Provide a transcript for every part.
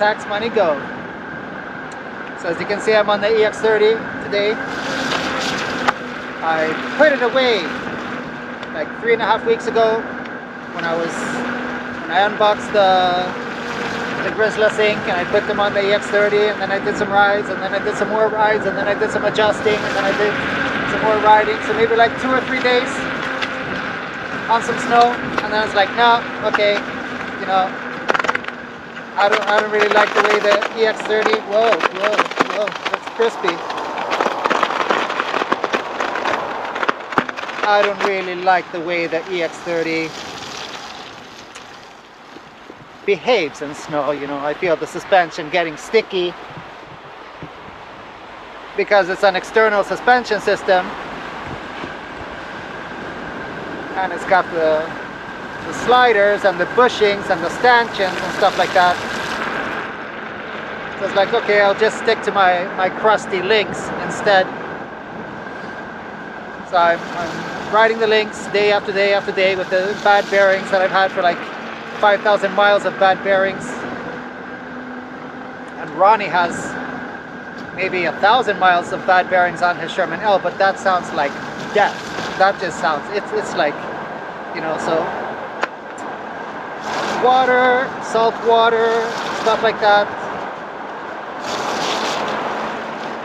tax money go. So as you can see, I'm on the EX30 today. I put it away like 3.5 weeks ago when I unboxed the Grizzly Sync, and I put them on the EX30, and then I did some rides, and then I did some more rides, and then I did some adjusting, and then I did some more riding. So maybe like 2 or 3 days on some snow, and then it's like, no, okay, you know, I don't really like the way the EX30. Whoa, that's crispy. I don't really like the way the EX30 behaves in snow. You know, I feel the suspension getting sticky because it's an external suspension system, and it's got the sliders and the bushings and the stanchions and stuff like that. So it's like, okay, I'll just stick to my crusty links instead. So I'm riding the links day after day after day with the bad bearings that I've had for like 5,000 miles of bad bearings. And Ronnie has maybe 1,000 miles of bad bearings on his Sherman L, but that sounds like death. That just sounds, it's like, you know, so water, salt water, stuff like that,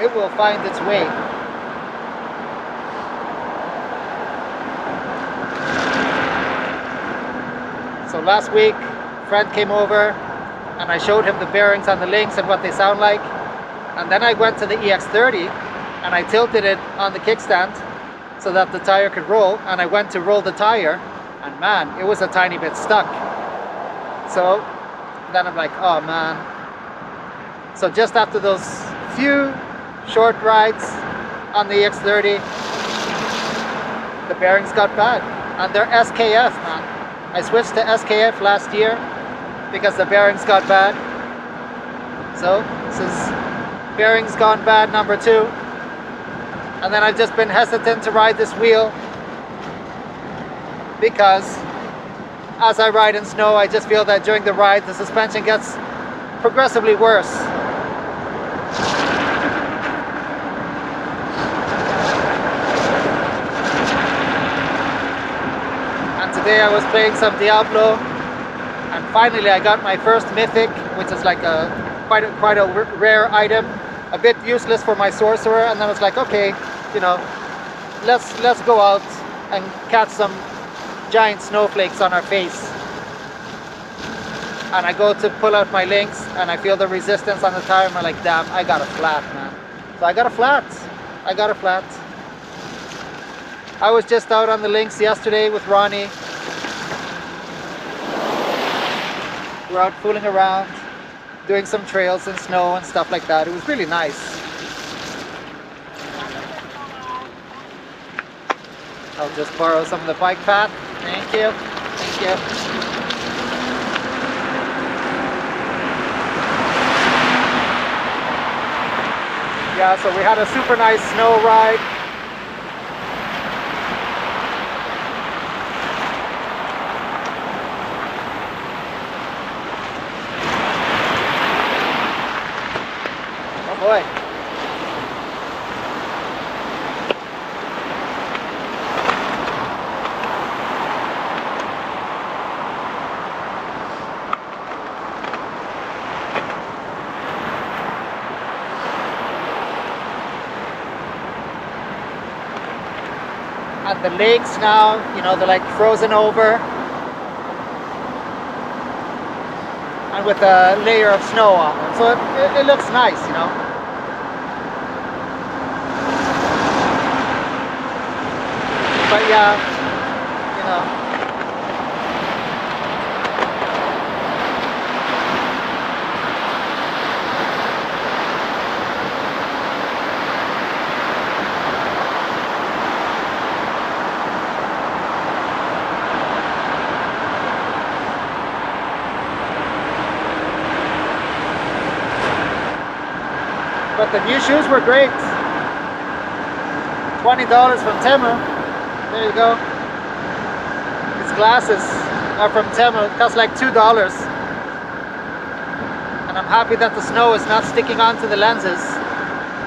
it will find its way. So last week, Fred came over and I showed him the bearings on the links and what they sound like. And then I went to the EX30 and I tilted it on the kickstand so that the tire could roll, and I went to roll the tire, and man, it was a tiny bit stuck. So then I'm like, oh man. So just after those few short rides on the EX30, the bearings got bad, and they're SKF, man. I switched to SKF last year because the bearings got bad. So this is bearings gone bad number 2. And then I've just been hesitant to ride this wheel because as I ride in snow, I just feel that during the ride the suspension gets progressively worse. And today I was playing some Diablo, and finally I got my first mythic, which is like quite a rare item, a bit useless for my sorcerer. And then I was like, okay, you know, let's go out and catch some giant snowflakes on our face. And I go to pull out my links and I feel the resistance on the tire, and I'm like, damn, I got a flat, man. So I got a flat. I was just out on the links yesterday with Ronnie. We're out fooling around, doing some trails in snow and stuff like that. It was really nice. I'll just borrow some of the bike path. Thank you. Thank you. Yeah, so we had a super nice snow ride. Oh boy. And the lakes now, you know, they're like frozen over, and with a layer of snow on them, so it looks nice, you know. But yeah, you know, but the new shoes were great. $20 from Temu. There you go. These glasses are from Temu. It costs like $2. And I'm happy that the snow is not sticking onto the lenses,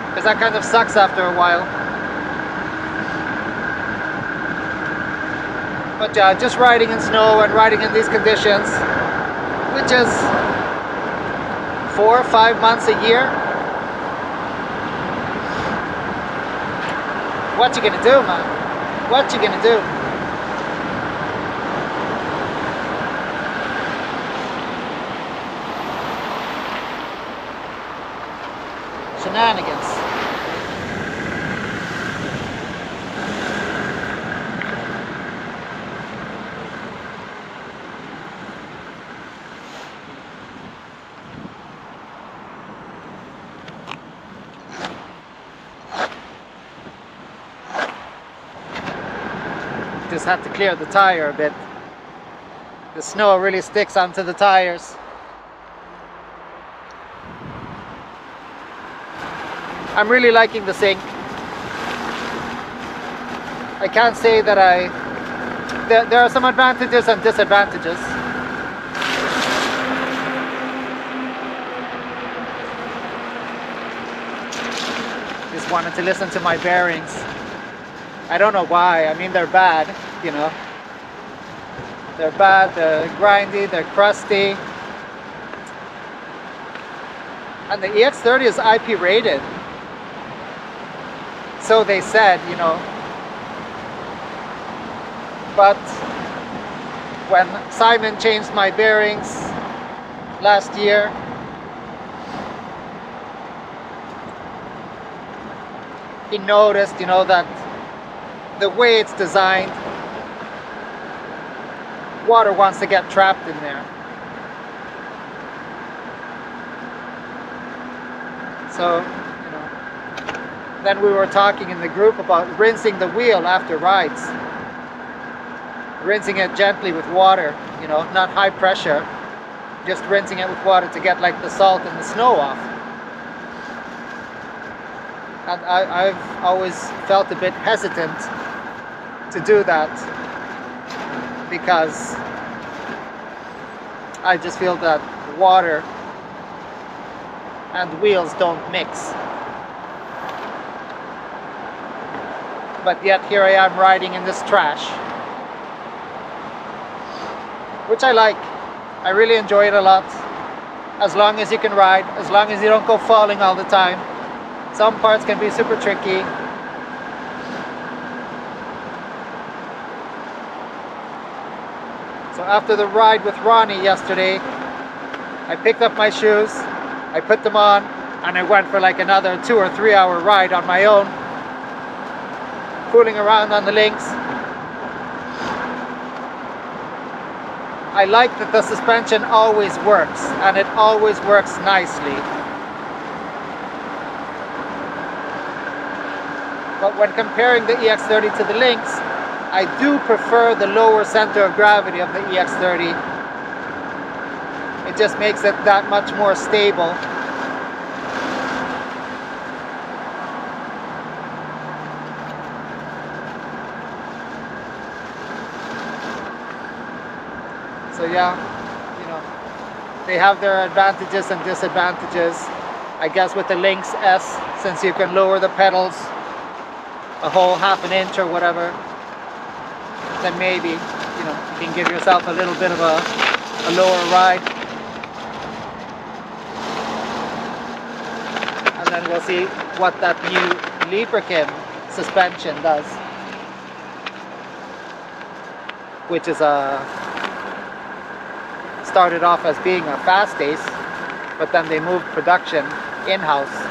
because that kind of sucks after a while. But yeah, just riding in snow and riding in these conditions, which is 4 or 5 months a year. What you gonna do, man? What you gonna do? Shenanigans. Just had to clear the tire a bit. The snow really sticks onto the tires. I'm really liking the sink. I can't say that there are some advantages and disadvantages. Just wanted to listen to my bearings. I don't know why. I mean, they're bad, you know. They're bad, they're grindy, they're crusty. And the EX30 is IP rated. So they said, you know. But when Simon changed my bearings last year, he noticed, you know, that the way it's designed, water wants to get trapped in there. So, you know, then we were talking in the group about rinsing the wheel after rides. Rinsing it gently with water, you know, not high pressure, just rinsing it with water to get like the salt and the snow off. And I've always felt a bit hesitant to do that because I just feel that water and wheels don't mix. But yet here I am riding in this trash, which I like. I really enjoy it a lot. As long as you can ride, as long as you don't go falling all the time. Some parts can be super tricky. So after the ride with Ronnie yesterday, I picked up my shoes, I put them on, and I went for like another 2 or 3 hour ride on my own, fooling around on the links. I like that the suspension always works, and it always works nicely. But when comparing the EX30 to the Lynx, I do prefer the lower center of gravity of the EX30. It just makes it that much more stable. So yeah, you know, they have their advantages and disadvantages. I guess with the Lynx S, since you can lower the pedals a whole half an inch or whatever, then maybe, you know, you can give yourself a little bit of a lower ride. And then we'll see what that new Librakim suspension does, which is started off as being a fast ace, but then they moved production in-house.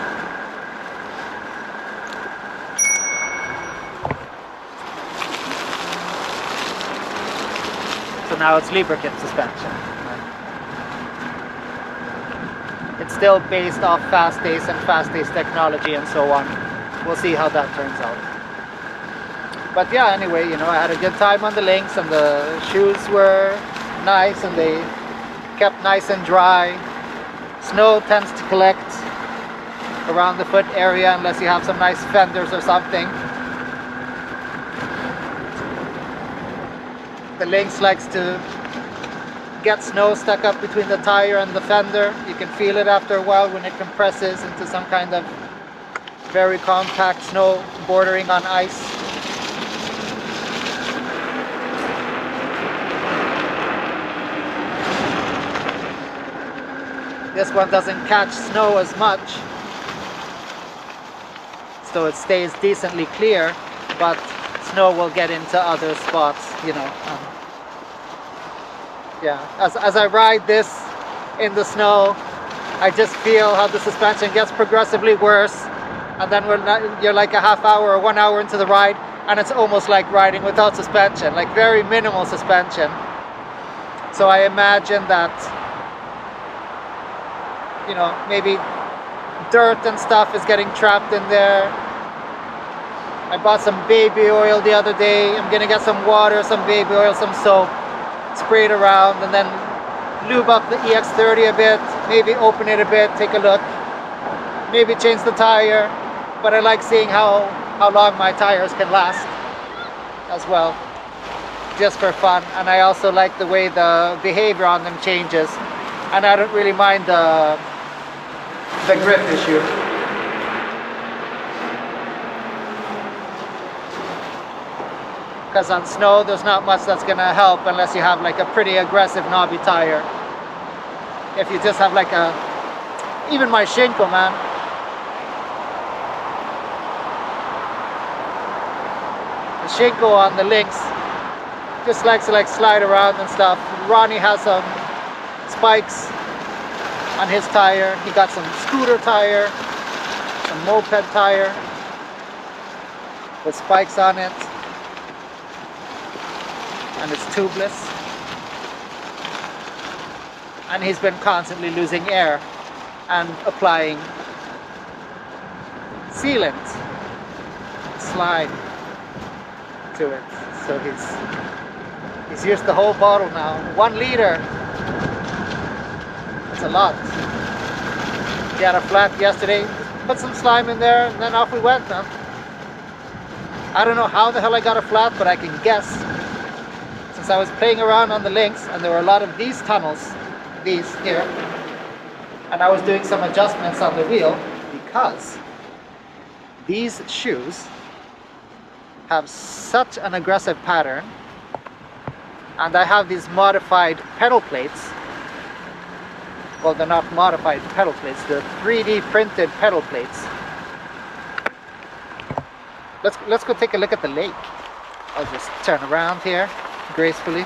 So now it's Librakim suspension. It's still based off fast ace and fast ace technology and so on. We'll see how that turns out. But yeah, anyway, you know, I had a good time on the links, and the shoes were nice and they kept nice and dry. Snow tends to collect around the foot area unless you have some nice fenders or something. The Lynx likes to get snow stuck up between the tire and the fender. You can feel it after a while when it compresses into some kind of very compact snow bordering on ice. This one doesn't catch snow as much, so it stays decently clear, but snow will get into other spots, you know. Yeah, as I ride this in the snow, I just feel how the suspension gets progressively worse, and then you're like a half hour or 1 hour into the ride, and it's almost like riding without suspension, like very minimal suspension. So I imagine that, you know, maybe dirt and stuff is getting trapped in there. I bought some baby oil the other day. I'm gonna get some water, some baby oil, some soap, spray it around, and then lube up the EX30 a bit, maybe open it a bit, take a look, maybe change the tire. But I like seeing how long my tires can last as well, just for fun. And I also like the way the behavior on them changes, and I don't really mind the grip issue. Because on snow there's not much that's gonna help unless you have like a pretty aggressive knobby tire. If you just have like even my Shinko, man, the Shinko on the links just likes to like slide around and stuff. Ronnie has some spikes on his tire. He got some scooter tire, some moped tire with spikes on it, and it's tubeless, and he's been constantly losing air and applying sealant, slime to it. So he's used the whole bottle now. 1 liter, that's a lot. He had a flat yesterday, put some slime in there, and then off we went, man. I don't know how the hell I got a flat, but I can guess. Since I was playing around on the links, and there were a lot of these tunnels, these here, and I was doing some adjustments on the wheel, because these shoes have such an aggressive pattern, and I have these modified pedal plates. Well, they're not modified pedal plates, they're 3D printed pedal plates. Let's go take a look at the lake. I'll just turn around here gracefully.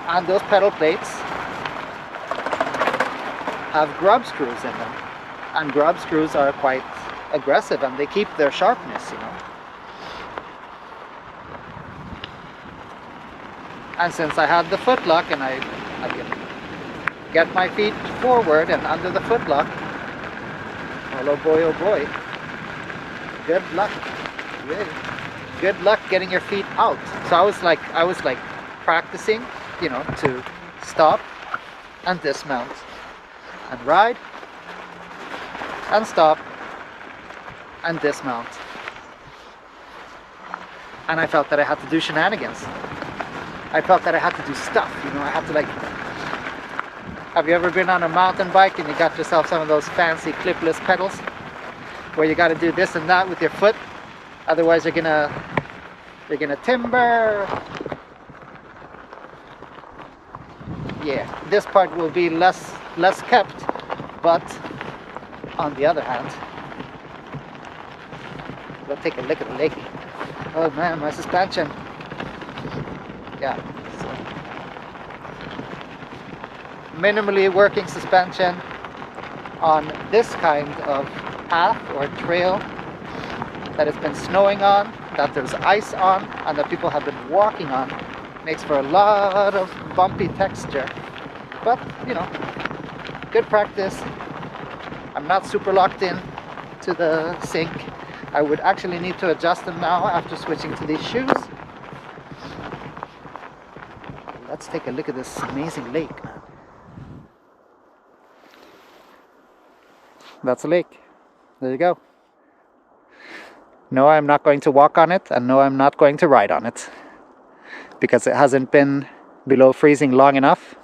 And those pedal plates have grub screws in them, and grub screws are quite aggressive, and they keep their sharpness, you know. And since I had the foot lock, and I can get my feet forward and under the foot lock, oh boy, good luck. Really good luck getting your feet out. So I was like practicing, you know, to stop and dismount and ride and stop and dismount, and I felt that I had to do shenanigans. I felt that I had to do stuff, you know. I had to, like, have you ever been on a mountain bike and you got yourself some of those fancy clipless pedals where you got to do this and that with your foot, otherwise you're gonna timber. Yeah, this part will be less kept, but on the other hand, let's take a look at the lake. Oh man, my suspension. Yeah, so minimally working suspension on this kind of path or trail that has been snowing on, that there's ice on, and that people have been walking on, makes for a lot of bumpy texture. But, you know, good practice. I'm not super locked in to the sink. I would actually need to adjust them now after switching to these shoes. Let's take a look at this amazing lake, man. That's a lake. There you go. No, I'm not going to walk on it, and no, I'm not going to ride on it, because it hasn't been below freezing long enough.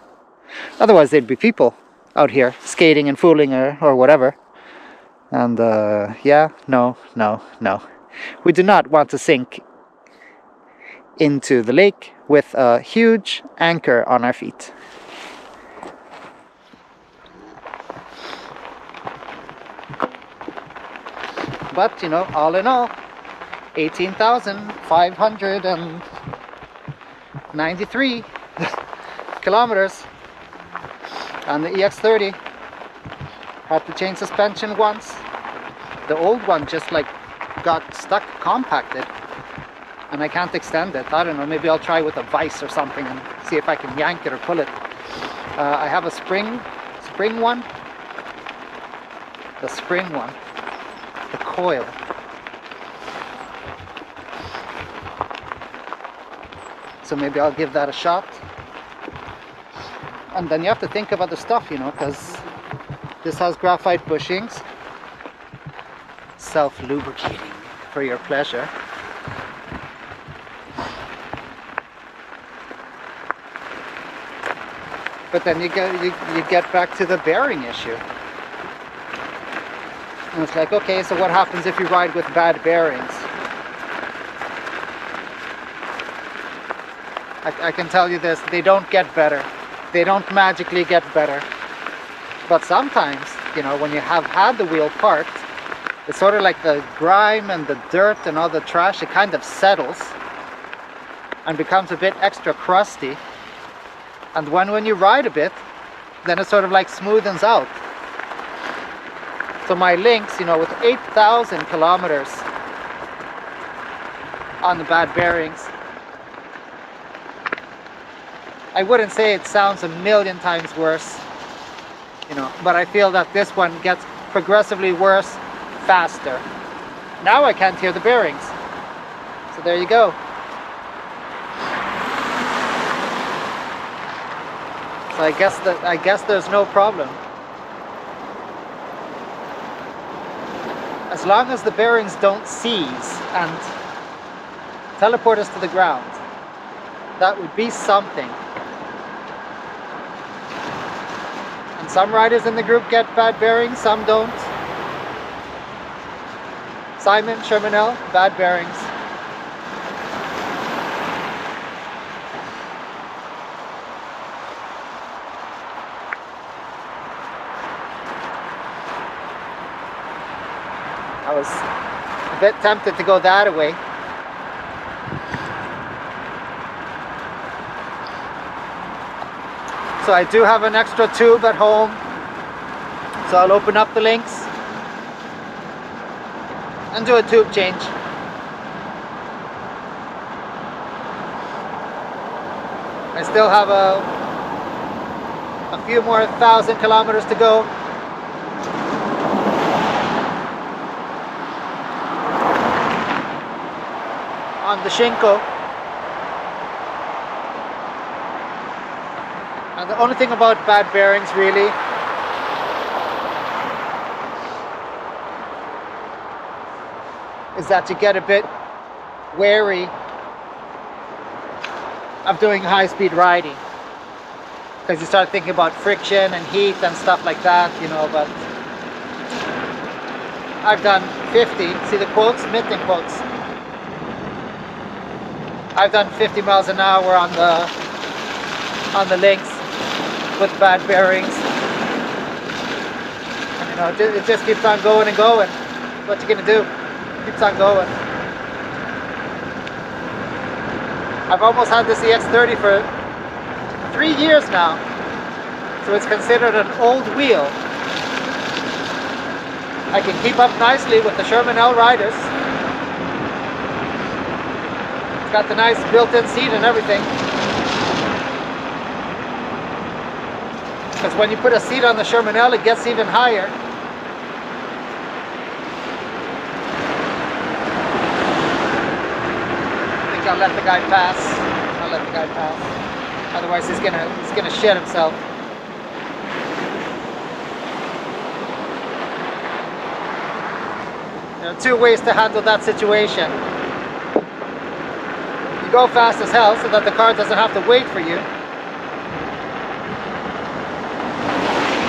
Otherwise there'd be people out here skating and fooling or whatever. And yeah, no. We do not want to sink into the lake with a huge anchor on our feet. But, you know, all in all, 18,593 kilometers on the EX30. Had to change suspension once. The old one just like got stuck, compacted, and I can't extend it. I don't know, maybe I'll try with a vise or something and see if I can yank it or pull it. I have a spring one. The spring one. The coil. So maybe I'll give that a shot. And then you have to think of other stuff, you know, because this has graphite bushings. Self-lubricating for your pleasure. But then you get back to the bearing issue. And it's like, okay, so what happens if you ride with bad bearings? I can tell you this, they don't get better. They don't magically get better. But sometimes, you know, when you have had the wheel parked, it's sort of like the grime and the dirt and all the trash, it kind of settles and becomes a bit extra crusty. And when you ride a bit, then it sort of like smoothens out. So my Lynx, you know, with 8,000 kilometers on the bad bearings, I wouldn't say it sounds a million times worse, you know, but I feel that this one gets progressively worse faster. Now I can't hear the bearings. So there you go. So I guess there's no problem. As long as the bearings don't seize and teleport us to the ground, that would be something. And some riders in the group get bad bearings, some don't. Simon, Communal, bad bearings. I was a bit tempted to go that way. So I do have an extra tube at home. So I'll open up the Lynx and do a tube change. I still have a few more 1,000 kilometers to go. On the Shinko. And the only thing about bad bearings really is that you get a bit wary of doing high-speed riding, because you start thinking about friction and heat and stuff like that, you know. But I've done 50, see the quotes, minting quotes. I've done 50 miles an hour on the Lynx with bad bearings. And, you know, it just keeps on going and going. What you gonna do? It keeps on going. I've almost had this EX30 for 3 years now, so it's considered an old wheel. I can keep up nicely with the Communal riders. Got the nice built-in seat and everything. Because when you put a seat on the Communal, it gets even higher. I think I'll let the guy pass. I'll let the guy pass. Otherwise he's gonna shit himself. There are two ways to handle that situation. Go fast as hell so that the car doesn't have to wait for you,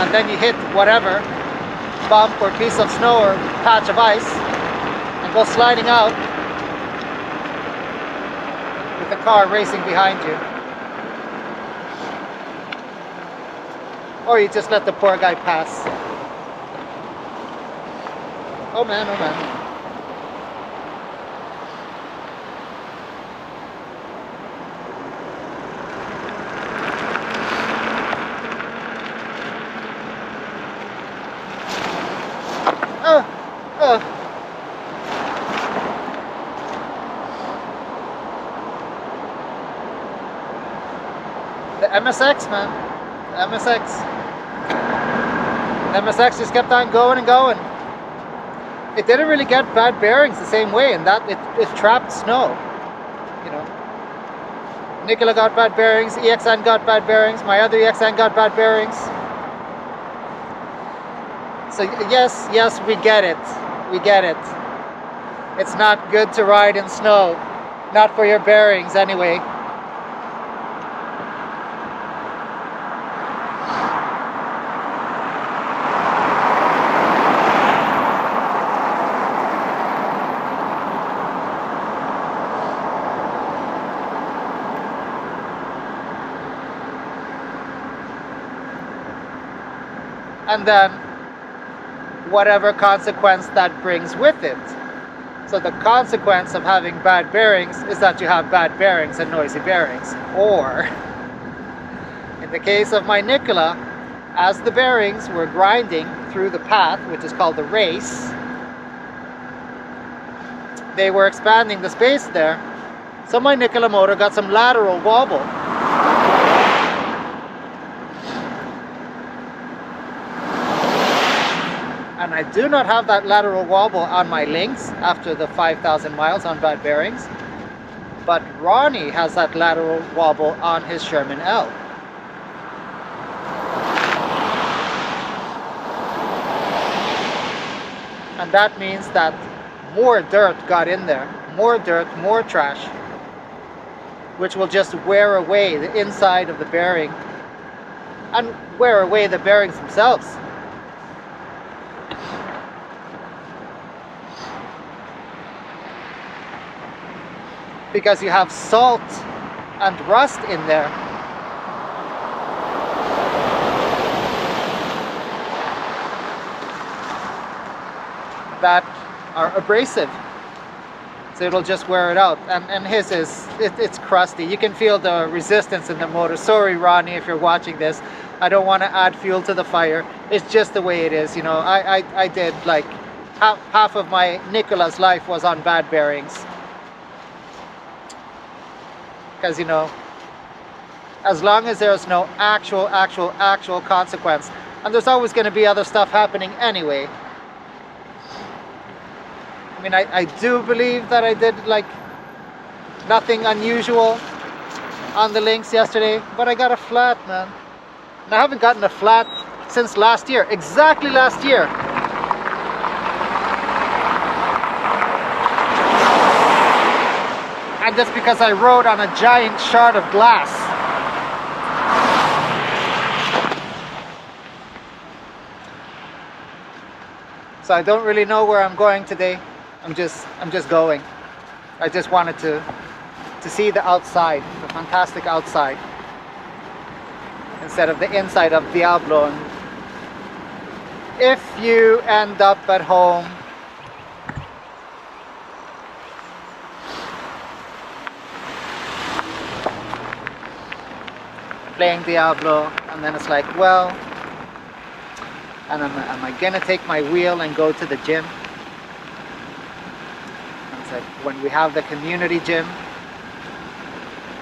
and then you hit whatever bump or piece of snow or patch of ice and go sliding out with the car racing behind you. Or you just let the poor guy pass. Oh man, oh man. The MSX, man. The MSX. The MSX just kept on going and going. It didn't really get bad bearings the same way, in that it trapped snow. You know. Nikola got bad bearings, EXN got bad bearings, my other EXN got bad bearings. So yes, we get it. We get it. It's not good to ride in snow. Not for your bearings anyway. And then whatever consequence that brings with it. So the consequence of having bad bearings is that you have bad bearings and noisy bearings. Or, in the case of my Nikola, as the bearings were grinding through the path, which is called the race, they were expanding the space there. So my Nikola motor got some lateral wobble. And I do not have that lateral wobble on my Lynx after the 5,000 miles on bad bearings. But Ronnie has that lateral wobble on his Sherman L. And that means that more dirt got in there. More dirt, more trash. Which will just wear away the inside of the bearing. And wear away the bearings themselves. Because you have salt and rust in there. That are abrasive. So it'll just wear it out. And his is, it's crusty. You can feel the resistance in the motor. Sorry, Ronnie, if you're watching this. I don't want to add fuel to the fire. It's just the way it is. You know, I did like half of my Nikola's life was on bad bearings. Because, you know, as long as there's no actual consequence, and there's always going to be other stuff happening anyway. I mean, I do believe that I did like nothing unusual on the Lynx yesterday, but I got a flat, man. And I haven't gotten a flat since last year, exactly last year. And that's because I rode on a giant shard of glass. So I don't really know where I'm going today. I'm just going. I just wanted to see the outside, the fantastic outside, instead of the inside of Diablo. And if you end up at home playing Diablo, and then it's like, well, and am I gonna take my wheel and go to the gym? And it's like, when we have the community gym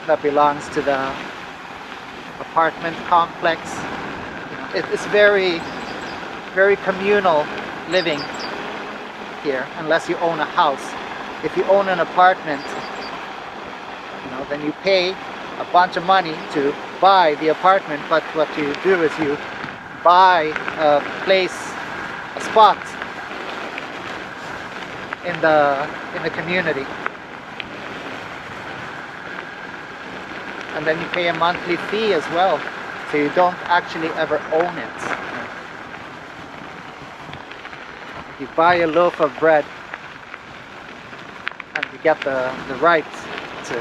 that belongs to the apartment complex, you know, it's very communal living here, unless you own a house. If you own an apartment, you know, then you pay a bunch of money to buy the apartment, but what you do is you buy a place, a spot in the community, and then you pay a monthly fee as well, so you don't actually ever own it. You buy a loaf of bread and you get the right to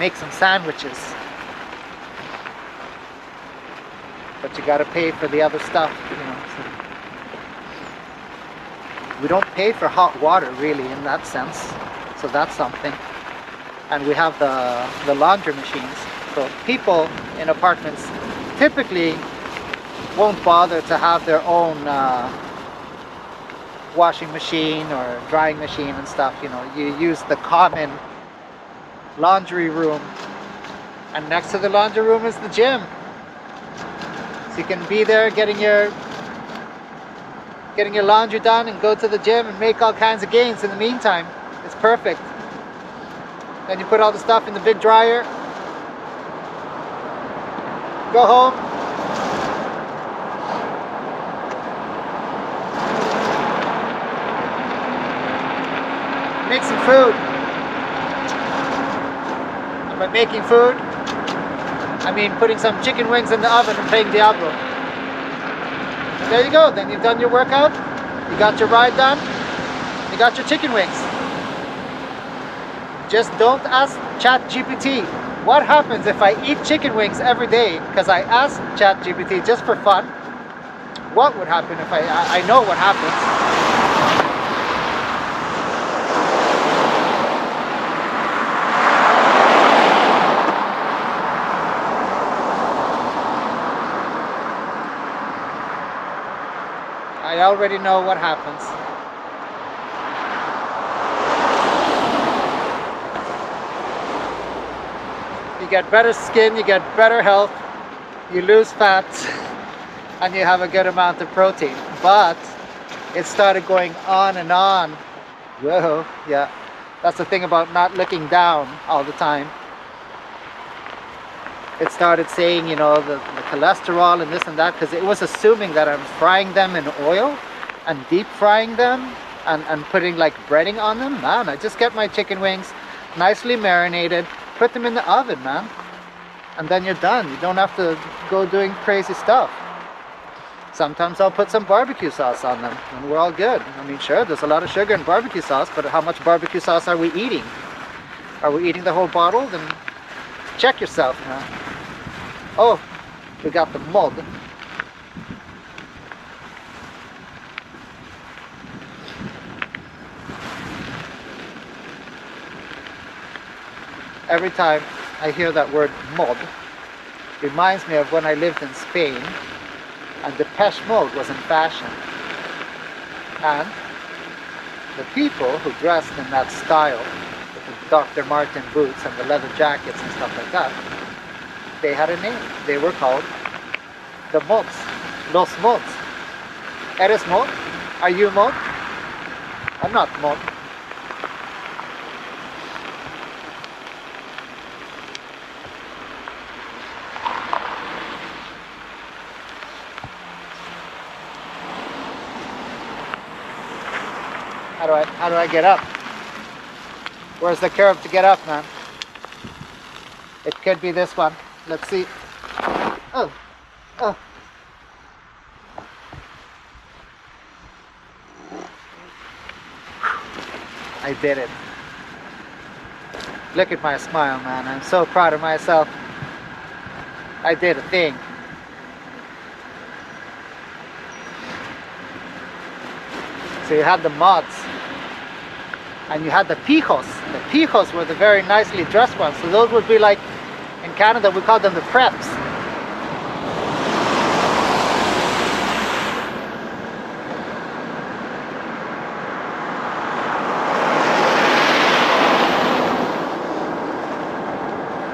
make some sandwiches. But you gotta pay for the other stuff, you know. So we don't pay for hot water really in that sense. So that's something. And we have the laundry machines. So people in apartments typically won't bother to have their own washing machine or drying machine and stuff. You know, you use the common laundry room, and next to the laundry room is the gym. So you can be there getting your laundry done and go to the gym and make all kinds of gains in the meantime. It's perfect. Then you put all the stuff in the big dryer, go home, make some food. And by making food, I mean putting some chicken wings in the oven and playing Diablo. And there you go, then you've done your workout, you got your ride done, you got your chicken wings. Just don't ask ChatGPT, what happens if I eat chicken wings every day? Because I asked ChatGPT just for fun. What would happen if I know what happens. I already know what happens. You get better skin, you get better health, you lose fat, and you have a good amount of protein. But it started going on and on. Whoa, yeah. That's the thing about not looking down all the time. It started saying, you know, the cholesterol and this and that, because it was assuming that I'm frying them in oil and deep frying them and putting like breading on them. Man, I just get my chicken wings nicely marinated, put them in the oven, man, and then you're done. You don't have to go doing crazy stuff. Sometimes I'll put some barbecue sauce on them and we're all good. I mean, sure, there's a lot of sugar in barbecue sauce, but how much barbecue sauce are we eating? Are we eating the whole bottle? Then check yourself, man. Oh, we got the mud. Every time I hear that word mud, it reminds me of when I lived in Spain and Depeche Mode was in fashion. And the people who dressed in that style, with the Dr. Martin boots and the leather jackets and stuff like that, they had a name. They were called the Mods. Los Mods. Eres Mod? Are you Mod? I'm not Mod. How do I get up? Where's the curve to get up, man? It could be this one. Let's see. Oh. Oh. I did it. Look at my smile, man. I'm so proud of myself. I did a thing. So you had the mods. And you had the pijos. The pijos were the very nicely dressed ones. So those would be like, in Canada we call them the preps.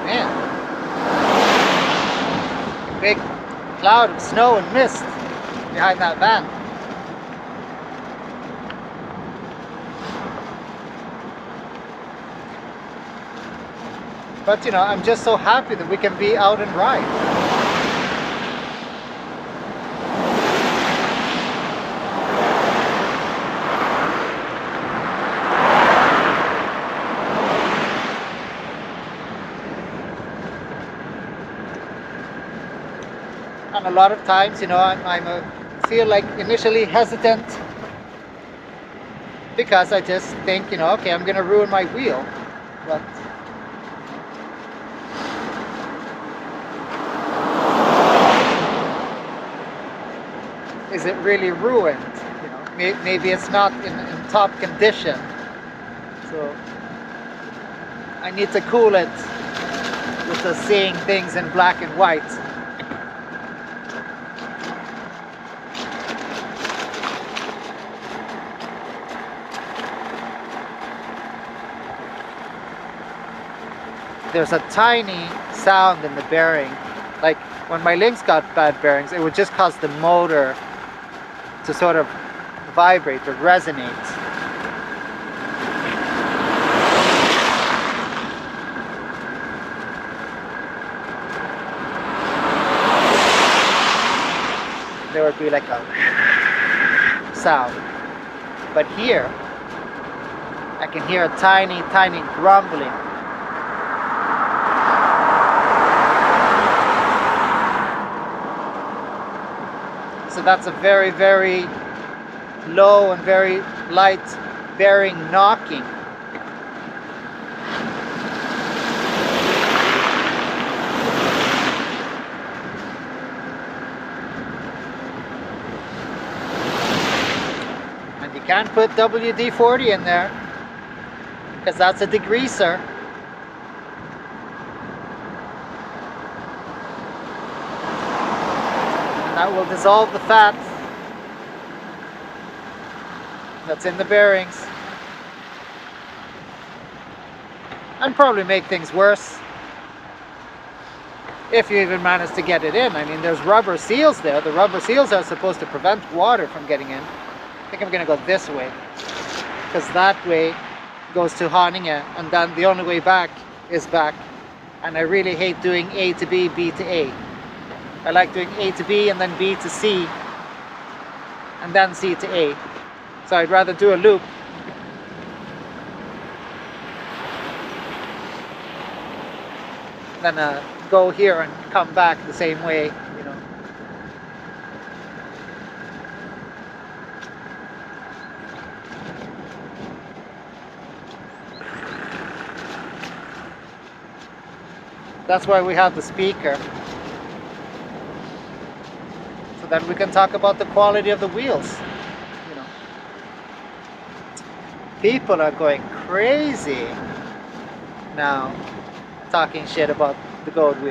Man. A big cloud of snow and mist behind that van. But you know, I'm just so happy that we can be out and ride. And a lot of times, you know, I feel like initially hesitant because I just think, you know, okay, I'm gonna ruin my wheel. But is it really ruined? You know, maybe it's not in top condition. So I need to cool it with the seeing things in black and white. There's a tiny sound in the bearing. Like when my links got bad bearings, it would just cause the motor to sort of vibrate or resonate. There would be like a sound. But here, I can hear a tiny, tiny grumbling. So that's a very, very low and very light bearing knocking. And you can't put WD-40 in there because that's a degreaser. That will dissolve the fat that's in the bearings and probably make things worse if you even manage to get it in. I mean, there's rubber seals there. The rubber seals are supposed to prevent water from getting in. I think I'm going to go this way because that way goes to Haninge, and then the only way back is back. And I really hate doing A to B, B to A. I like doing A to B and then B to C and then C to A. So I'd rather do a loop than go here and come back the same way, you know. That's why we have the speaker. So then we can talk about the quality of the wheels. You know, people are going crazy now talking shit about the Godway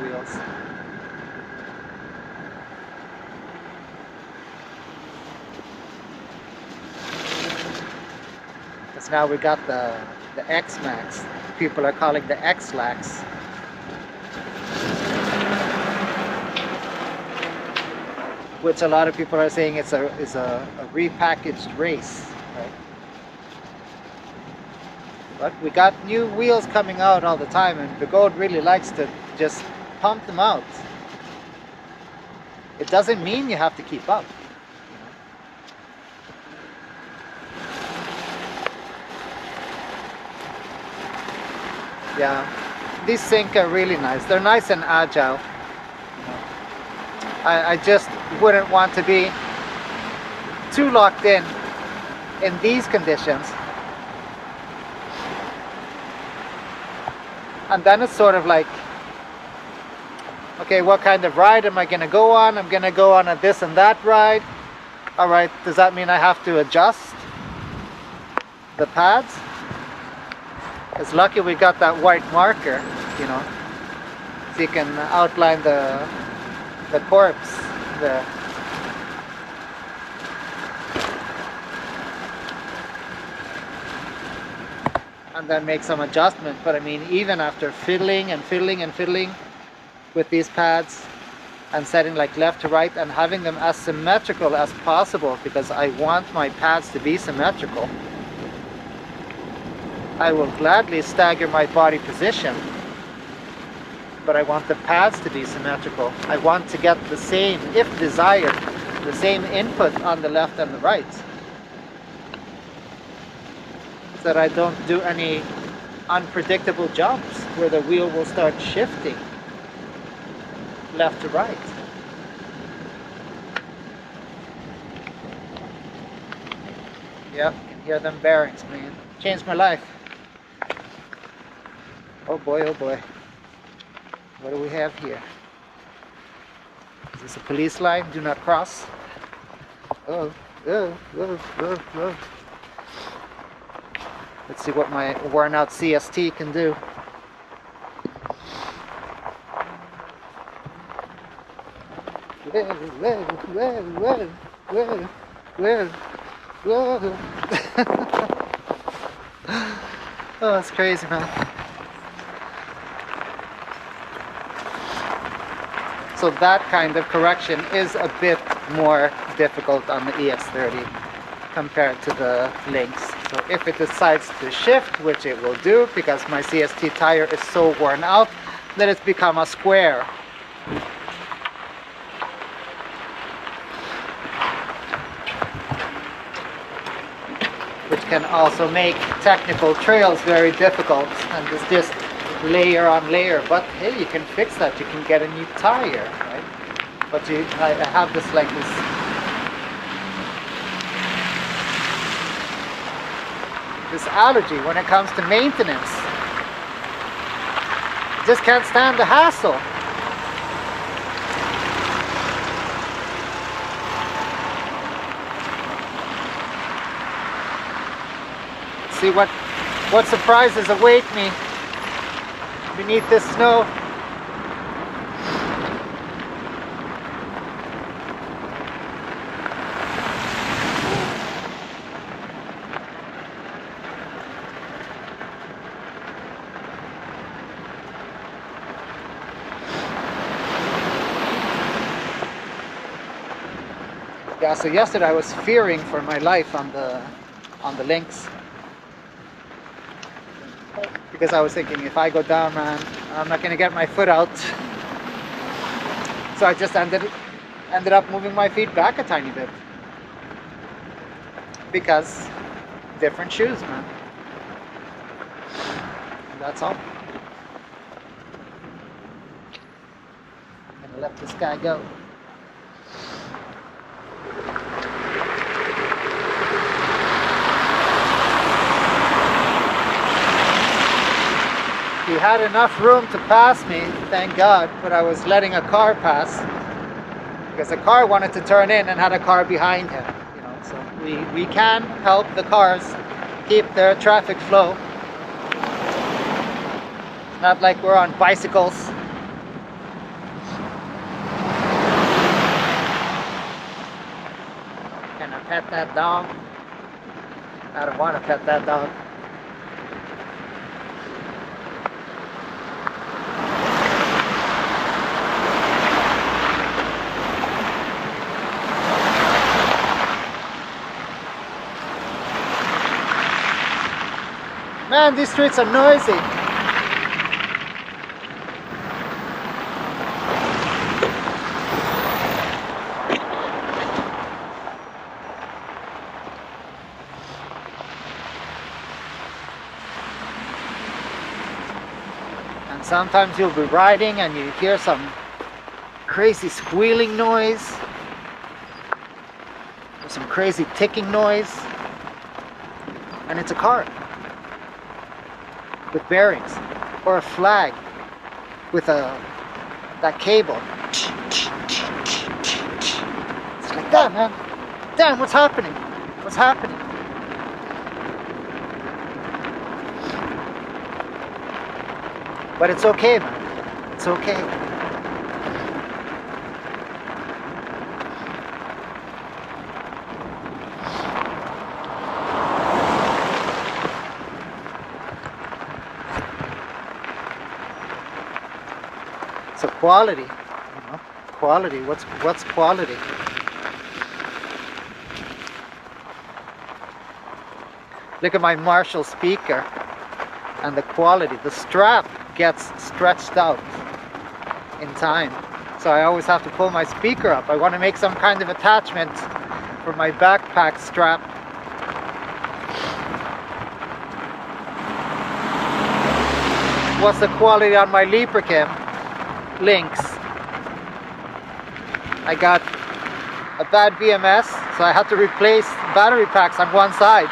wheels. Because now we got the X-Max. People are calling the X-Lax. Which a lot of people are saying is a repackaged race, right? But we got new wheels coming out all the time, and Begode really likes to just pump them out. It doesn't mean you have to keep up. Yeah, these Sync are really nice. They're nice and agile. I just wouldn't want to be too locked in these conditions. And then it's sort of like, okay, what kind of ride am I going to go on? I'm going to go on a this and that ride. All right, does that mean I have to adjust the pads? It's lucky we got that white marker, you know, so you can outline the corpse there. And then make some adjustment. But I mean, even after fiddling and fiddling and fiddling with these pads and setting like left to right and having them as symmetrical as possible, because I want my pads to be symmetrical, I will gladly stagger my body position, but I want the pads to be symmetrical. I want to get the same, if desired, the same input on the left and the right, so that I don't do any unpredictable jumps where the wheel will start shifting left to right. Yep. Hear them bearings, man. Changed my life. Oh boy, oh boy. What do we have here? Is this a police line? Do not cross. Oh, oh, oh, oh, oh. Let's see what my worn out CST can do. Whoa, whoa, whoa, whoa, whoa, whoa, whoa. Oh, it's crazy, man. So that kind of correction is a bit more difficult on the EX30 compared to the Lynx. So if it decides to shift, which it will do because my CST tire is so worn out that it's become a square. Which can also make technical trails very difficult, and it's just layer on layer. But hey, you can fix that. You can get a new tire, right? But I have this like this allergy when it comes to maintenance. Just can't stand the hassle. See what surprises await me beneath this snow. Yeah, so yesterday I was fearing for my life on the Lynx. Because I was thinking, if I go down, man, I'm not going to get my foot out. So I just ended up moving my feet back a tiny bit. Because different shoes, man. And that's all. I'm going to let this guy go. He had enough room to pass me, thank God, but I was letting a car pass because the car wanted to turn in and had a car behind him. You know, so we can help the cars keep their traffic flow. It's not like we're on bicycles. Can I pet that dog? I don't want to pet that dog. Man, these streets are noisy. And sometimes you'll be riding and you hear some crazy squealing noise, or some crazy ticking noise, and it's a car with bearings, or a flag with that cable. It's like that, man. Damn, what's happening? What's happening? But it's okay, man. It's okay. So quality, you know, quality. What's quality? Look at my Marshall speaker and the quality. The strap gets stretched out in time, so I always have to pull my speaker up. I want to make some kind of attachment for my backpack strap. What's the quality on my Leapercam Lynx? I got a bad BMS, so I had to replace battery packs on one side.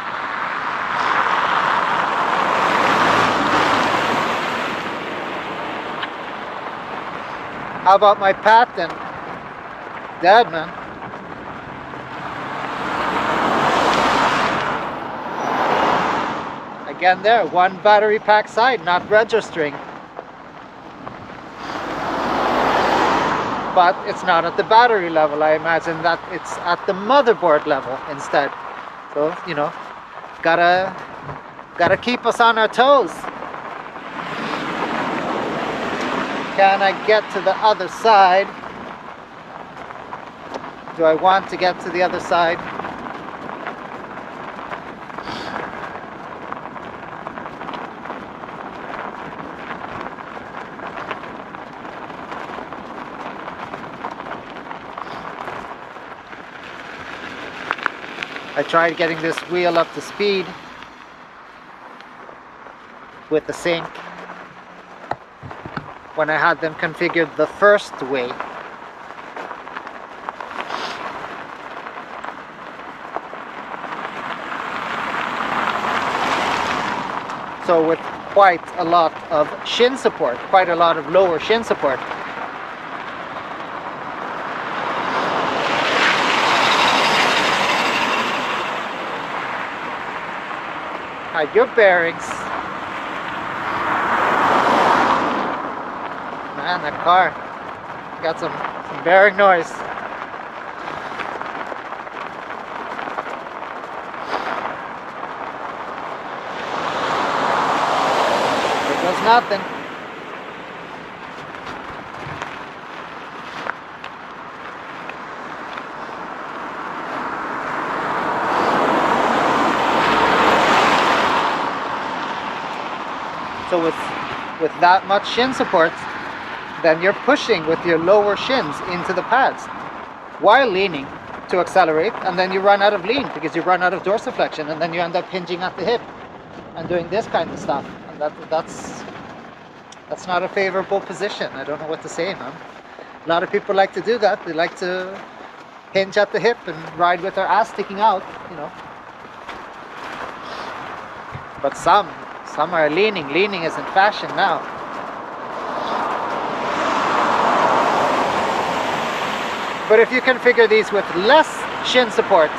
How about my patent? Dead, man. Again there, one battery pack side, not registering. But it's not at the battery level. I imagine that it's at the motherboard level instead. So, you know, gotta keep us on our toes. Can I get to the other side? Do I want to get to the other side? I tried getting this wheel up to speed with the sync when I had them configured the first way. So with quite a lot of shin support, quite a lot of lower shin support. Hide your bearings. Man, that car got some bearing noise. There goes nothing. So with that much shin support, then you're pushing with your lower shins into the pads while leaning to accelerate, and then you run out of lean because you run out of dorsiflexion, and then you end up hinging at the hip and doing this kind of stuff. And that's not a favorable position. I don't know what to say, man. A lot of people like to do that. They like to hinge at the hip and ride with their ass sticking out, you know. But some are leaning. Leaning is in fashion now. But if you configure these with less shin support,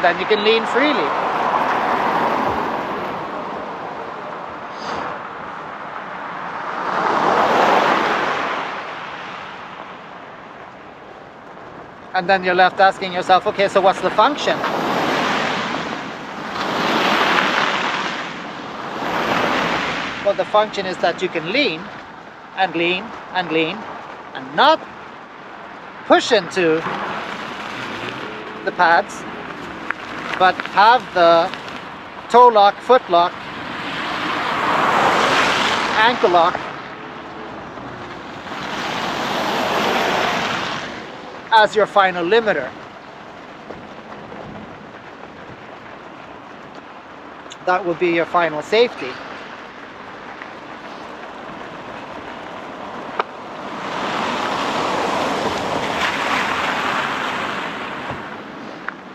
then you can lean freely. And then you're left asking yourself, okay, so what's the function? Well, the function is that you can lean and lean and lean and not push into the pads, but have the toe lock, foot lock, ankle lock as your final limiter. That will be your final safety.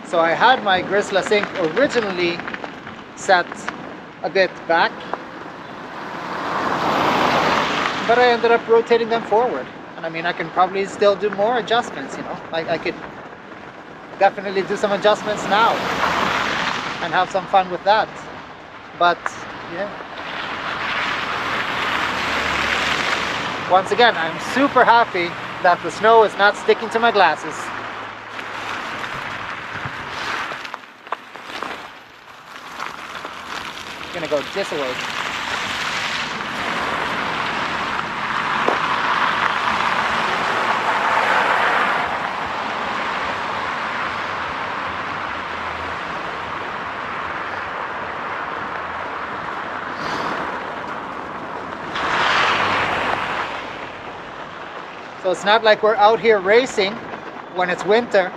So I had my Grizzly Sync originally set a bit back, but I ended up rotating them forward. And I mean, I can probably still do more adjustments, you know. I could definitely do some adjustments now and have some fun with that. But yeah. Once again, I'm super happy that the snow is not sticking to my glasses. Gonna go this way. So it's not like we're out here racing when it's winter.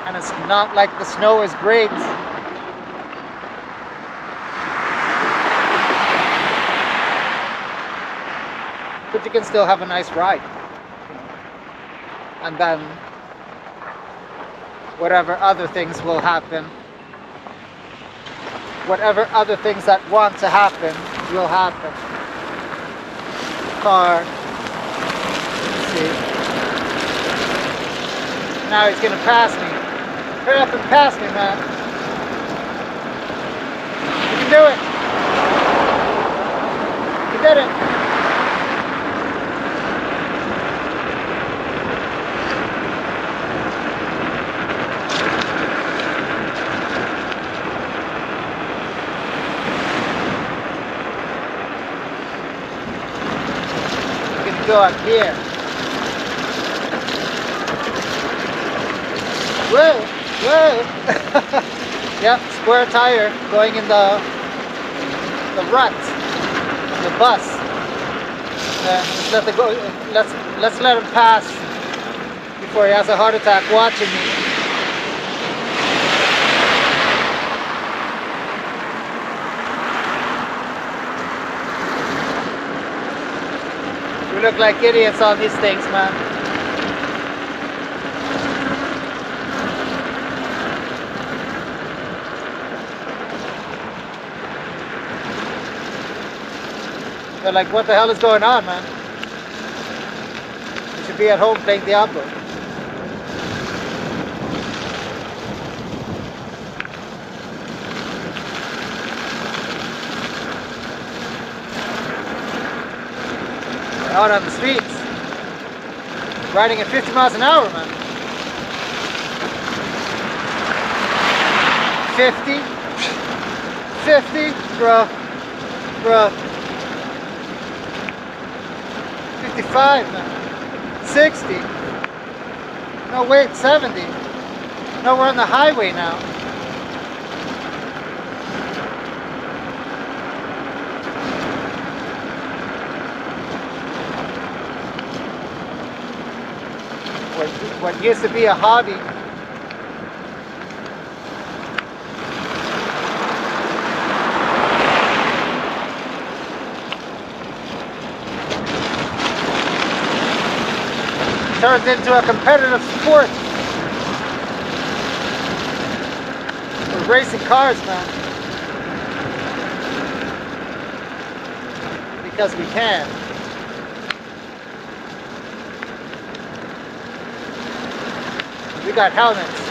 And it's not like the snow is great. you can still have a nice ride. And then whatever other things will happen, whatever other things that want to happen will happen. Car. Let's see. Now he's gonna pass me. Hurry up and pass me, man. You can do it. You did it. Go up here. Whoa, whoa. Yep, square tire going in the rut of the bus. Let's let him pass before he has a heart attack watching me. We look like idiots on these things, man. They're like, what the hell is going on, man? You should be at home playing Diablo. Out on the streets, riding at 50 miles an hour, man. 50, bro. 55, man. 60. No, wait, 70. No, we're on the highway now. What used to be a hobby turns into a competitive sport. We're racing cars, man. Because we can. We got helmets.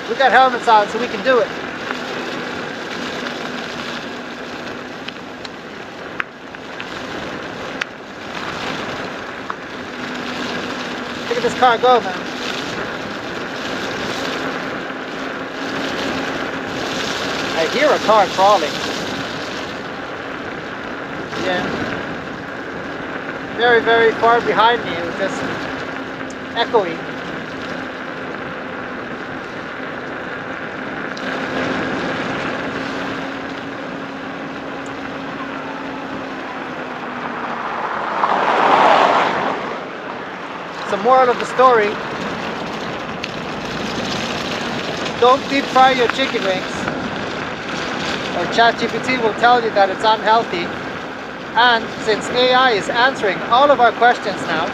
We got helmets on so we can do it. Look at this car go, man. I hear a car crawling. Yeah. Very, very far behind me. It was just echoey. The moral of the story: don't deep fry your chicken wings, or ChatGPT will tell you that it's unhealthy. And since AI is answering all of our questions now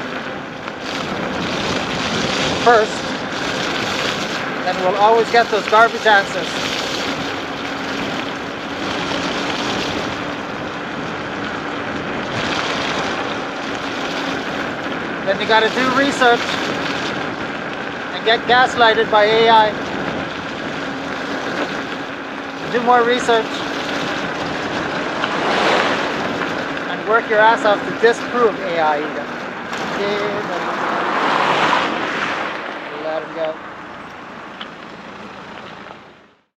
first, then we'll always get those garbage answers. Then you gotta do research and get gaslighted by AI. Do more research and work your ass off to disprove AI even. Yeah, let him go.